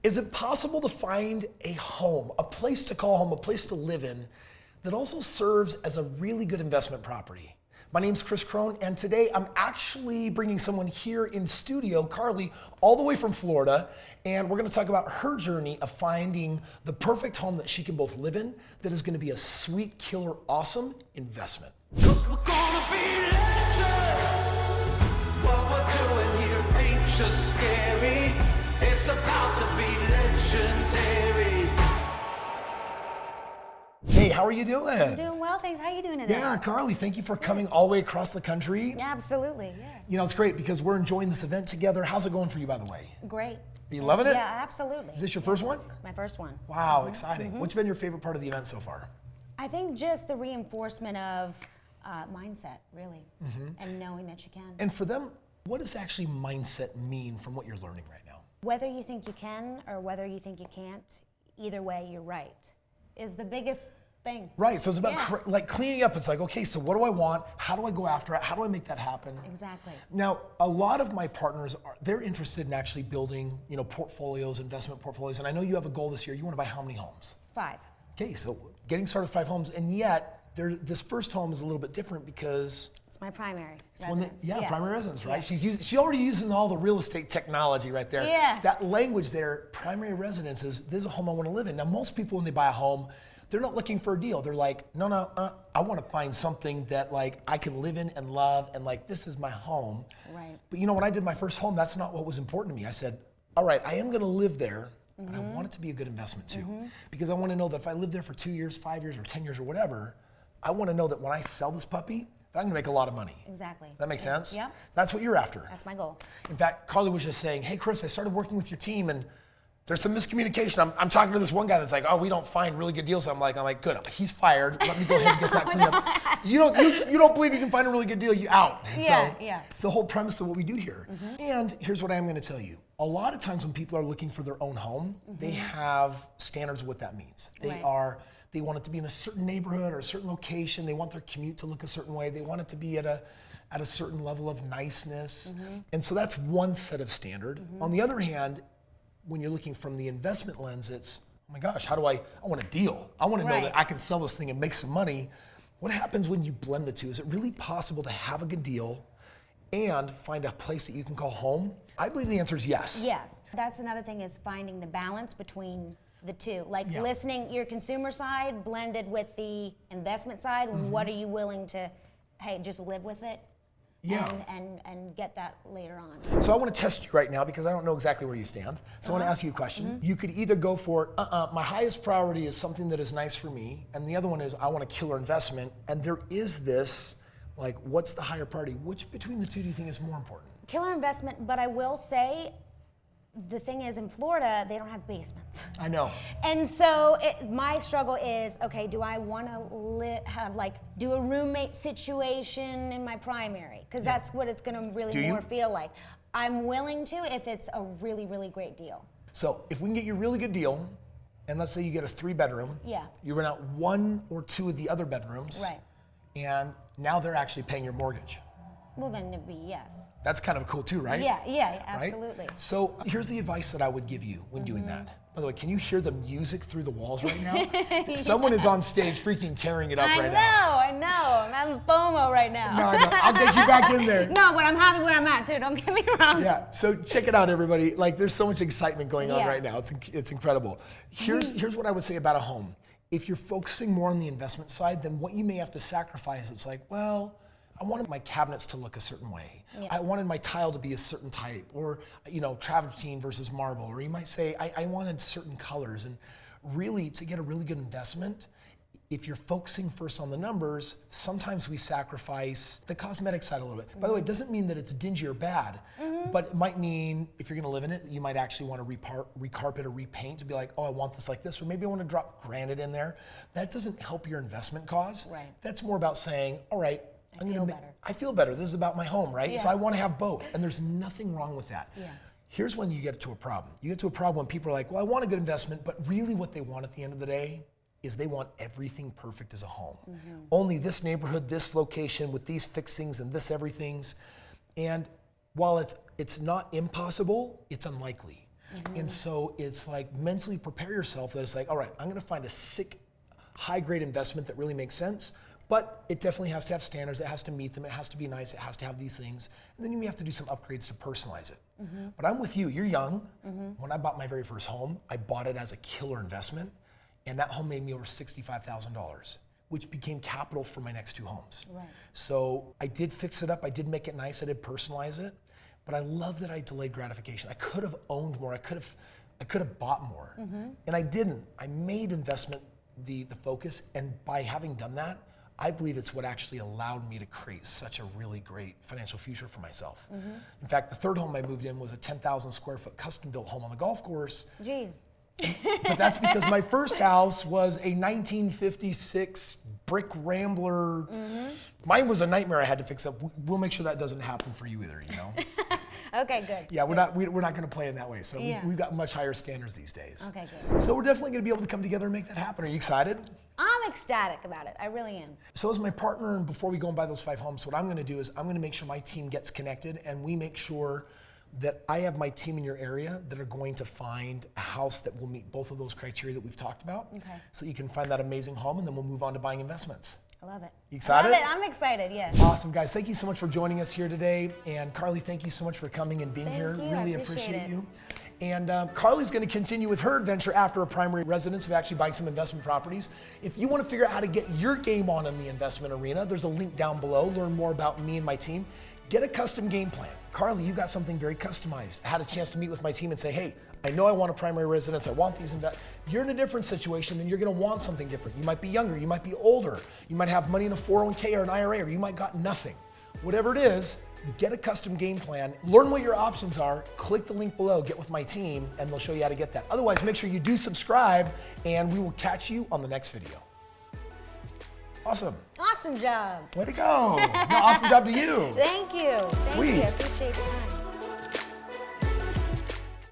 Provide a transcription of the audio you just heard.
Is it possible to find a home, a place to call home, a place to live in that also serves as a really good investment property? My name's Chris Crone, and today I'm actually bringing someone here in studio, Carly, all the way from Florida, and we're gonna talk about her journey of finding the perfect home that she can both live in, that is gonna be a sweet, killer, awesome investment. 'Cause we're gonna be legends. What we're doing here ain't just scary. It's about to be legendary. Hey, how are you doing? I'm doing well, thanks. How are you doing today? Yeah, Carly, thank you for coming all the way across the country. Yeah, absolutely, yeah. You know, it's great because we're enjoying this event together. How's it going for you, by the way? Great. Are you loving it? Yeah, absolutely. Is this your first one? My first one. Wow, exciting. What's been your favorite part of the event so far? I think just the reinforcement of mindset, really, and knowing that you can. And for them, what does actually mindset mean from what you're learning right now? Whether you think you can or whether you think you can't, either way, you're right, is the biggest thing. Right, so it's about Yeah. like cleaning up. It's like, okay, so what do I want? How do I go after it? How do I make that happen? Exactly. Now, a lot of my partners they're interested in actually building, portfolios, investment portfolios. And I know you have a goal this year. You want to buy how many homes? 5. Okay, so getting started with 5 homes, and yet this first home is a little bit different because It's my primary it's one that, residence. Yes. primary residence, right? Yeah. She already using all the real estate technology right there. Yeah. That language there, primary residence is this is a home I want to live in. Now, most people when they buy a home, they're not looking for a deal. They're like, no, I want to find something that like I can live in and love, and like this is my home. Right. But when I did my first home, that's not what was important to me. I said, all right, I am going to live there, but I want it to be a good investment too, because I want to know that if I live there for 2 years, 5 years, or 10 years, or whatever, I want to know that when I sell this puppy, that I'm going to make a lot of money. Exactly. That makes sense? Yep. That's what you're after. That's my goal. In fact, Carly was just saying, hey, Chris, I started working with your team and there's some miscommunication. I'm talking to this one guy that's like, oh, we don't find really good deals. I'm like, good, he's fired. Let me go ahead and get that cleaned up. You don't believe you can find a really good deal, you out. Yeah, So yeah. it's the whole premise of what we do here. And here's what I am going to tell you. A lot of times when people are looking for their own home, they have standards of what that means. They want it to be in a certain neighborhood or a certain location. They want their commute to look a certain way. They want it to be at a certain level of niceness. And so that's one set of standard. On the other hand, when you're looking from the investment lens, it's, oh my gosh, I want a deal. I want to know Right. that I can sell this thing and make some money. What happens when you blend the two? Is it really possible to have a good deal and find a place that you can call home? I believe the answer is yes. Yes. That's another thing is finding the balance between the two. Like Yeah. listening your consumer side blended with the investment side. What are you willing to, just live with it? Yeah. And get that later on. So I want to test you right now because I don't know exactly where you stand. So I want to ask you a question. You could either go for, my highest priority is something that is nice for me, and the other one is I want a killer investment, and there is this, like, what's the higher priority? Which between the two do you think is more important? Killer investment, but I will say, the thing is in Florida, they don't have basements. I know. And so my struggle is, okay, do I want to do a roommate situation in my primary? Because that's what it's going to really Do you? more feel like. I'm willing to if it's a really, really great deal. So if we can get you a really good deal, and let's say you get a 3-bedroom, Yeah. you rent out 1 or 2 of the other bedrooms, Right. and now they're actually paying your mortgage. Well, then it'd be yes. That's kind of cool too, right? Yeah, Right? absolutely. So here's the advice that I would give you when doing that. By the way, can you hear the music through the walls right now? Someone is on stage freaking tearing it up right now. I know. I'm having FOMO right now. No, I know. I'll get you back in there. No, but I'm happy where I'm at too. Don't get me wrong. Yeah, so check it out, everybody. Like, there's so much excitement going on Yeah. right now. It's incredible. Here's what I would say about a home. If you're focusing more on the investment side, then what you may have to sacrifice, it's like, well, I wanted my cabinets to look a certain way. Yeah. I wanted my tile to be a certain type, or travertine versus marble, or you might say I wanted certain colors. And really, to get a really good investment, if you're focusing first on the numbers, sometimes we sacrifice the cosmetic side a little bit. By the way, it doesn't mean that it's dingy or bad, but it might mean if you're gonna live in it, you might actually want to recarpet or repaint to be like, oh, I want this like this, or maybe I want to drop granite in there. That doesn't help your investment cause. Right. That's more about saying, all right, better. I feel better. This is about my home, right? Yeah. So I want to have both, and there's nothing wrong with that. Yeah. Here's when you get to a problem. You get to a problem when people are like, well, I want a good investment, but really what they want at the end of the day is they want everything perfect as a home. Only this neighborhood, this location with these fixings and this everything's. And while it's not impossible, it's unlikely. And so it's like mentally prepare yourself that it's like, all right, I'm gonna find a sick, high grade investment that really makes sense, but it definitely has to have standards, it has to meet them, it has to be nice, it has to have these things. And then you may have to do some upgrades to personalize it. But I'm with you, you're young. When I bought my very first home, I bought it as a killer investment, and that home made me over $65,000, which became capital for my next 2 homes. Right. So I did fix it up, I did make it nice, I did personalize it, but I love that I delayed gratification. I could have owned more, I could have bought more, and I didn't. I made investment the focus, and by having done that, I believe it's what actually allowed me to create such a really great financial future for myself. In fact, the third home I moved in was a 10,000 square foot custom built home on the golf course. Geez. But that's because my first house was a 1956 brick Rambler. Mine was a nightmare I had to fix up. We'll make sure that doesn't happen for you either, you know? Okay, good. Yeah, we're not going to play in that way. So Yeah. we've got much higher standards these days. Okay, good. So we're definitely going to be able to come together and make that happen. Are you excited? I'm ecstatic about it. I really am. So as my partner, and before we go and buy those 5 homes, what I'm going to do is I'm going to make sure my team gets connected, and we make sure that I have my team in your area that are going to find a house that will meet both of those criteria that we've talked about. Okay. So you can find that amazing home, and then we'll move on to buying investments. I love it. You excited? I love it. I'm excited, yes. Awesome, guys. Thank you so much for joining us here today. And Carly, thank you so much for coming and being Thank here. you. I Really appreciate it. you. And Carly's going to continue with her adventure after a primary residence of actually buying some investment properties. If you want to figure out how to get your game on in the investment arena, there's a link down below. Learn more about me and my team. Get a custom game plan. Carly, you got something very customized. I had a chance to meet with my team and say, hey, I know I want a primary residence. I want these You're in a different situation and you're going to want something different. You might be younger. You might be older. You might have money in a 401k or an IRA, or you might got nothing. Whatever it is, get a custom game plan. Learn what your options are. Click the link below. Get with my team, and they'll show you how to get that. Otherwise, make sure you do subscribe, and we will catch you on the next video. Awesome. Awesome job. Way to go. No, awesome job to you. Thank you. Thank Sweet. you. I appreciate it.